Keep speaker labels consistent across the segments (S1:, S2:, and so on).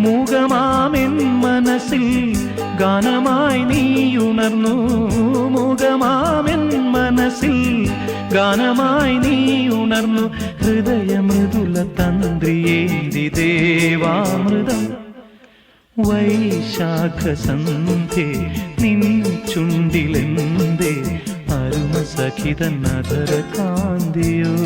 S1: മൂകമാമെൻ മനസ്സിൽ ഗാനമായി നീയുണർന്നു. മൂകമാമെൻ മനസ്സിൽ ഗാനമായി നീയുണർന്നു. ഹൃദയമൃദുല തന്ത്രിയേന്തി ദേവാമൃതം. വൈശാഖസന്ധ്യേ നിൻ ചുണ്ടിലെന്തേ അരുമസഖിതൻ അധര കാന്തിയോ.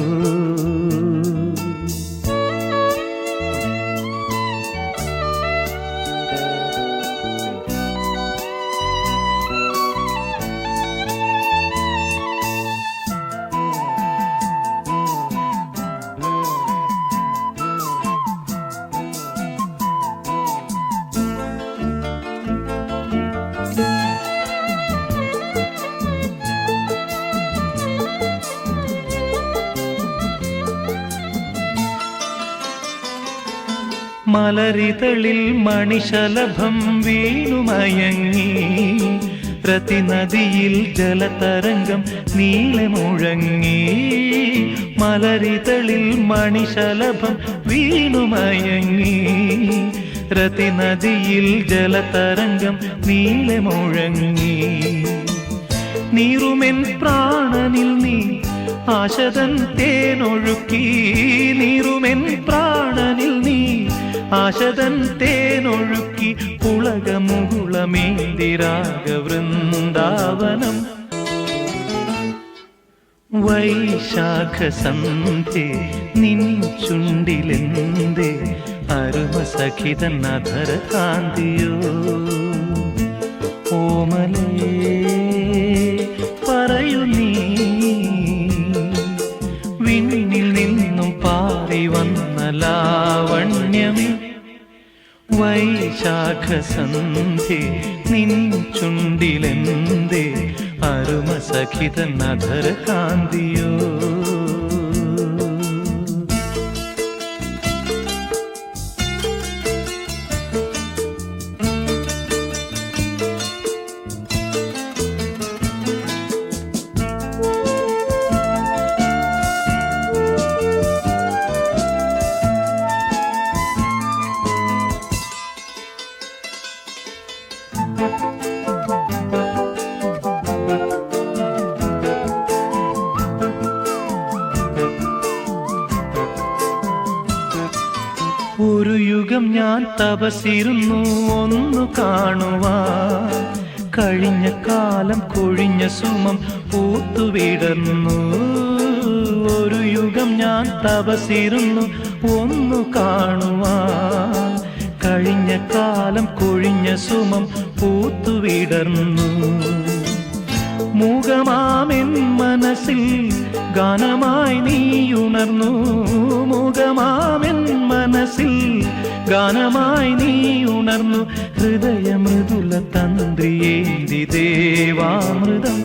S1: മലരിതളിൽ മണിശലഭം വീണുമയങ്ങി. പ്രതിനദിയിൽ ജലതരംഗം നീളെ മുഴങ്ങി. മലരിതളിൽ മണിശലഭം വീണുമയങ്ങി. പ്രതിനദിയിൽ ജലതരംഗം നീളെ മുഴങ്ങി. നീറുമെൻ പ്രാണനിൽ നീ ആശതൻ തേനൊഴുക്കി. നീറുമെൻ പ്രാണനിൽ നീ ആശതൻ തേനൊഴുക്കി. പുളകമുകുളമേന്തിരാഗവൃന്ദാവനം. വൈശാഖസന്ധ്യേ നിൻ ചുണ്ടിലെന്തേ അരുമസഖിതൻ അധര കാന്തിയോ. ഓമലേ പറയൂ നീ വിണ്ണിൽ നിന്നും പാറി വന്ന ലാവണ്യമേ. വൈശാഖസന്ധ്യേ നിൻ ചുണ്ടിലെന്തേ അരുമസഖിതൻ അധര കാന്തിയോ. ഒരു യുഗം ഞാൻ തപസിരുന്നു ഒന്നു കാണുവാൻ. കഴിഞ്ഞ കാലം കൊഴിഞ്ഞ സുമം പൂത്തുവിടർന്നു. ഒരു യുഗം ഞാൻ തപസിരുന്നു ഒന്നു കാണുവാൻ. കഴിഞ്ഞ കാലം കൊഴിഞ്ഞ സുമം പൂത്തുവിടർന്നു. മൂകമാമെൻ മനസ്സിൽ ഗാനമായി നീയുണർന്നു. മൂകമാമെൻ മനസ്സിൽ ഗാനമായി നീയുണർന്നു. ഹൃദയമൃദുല തന്ത്രിയേന്തി ദേവാമൃതം.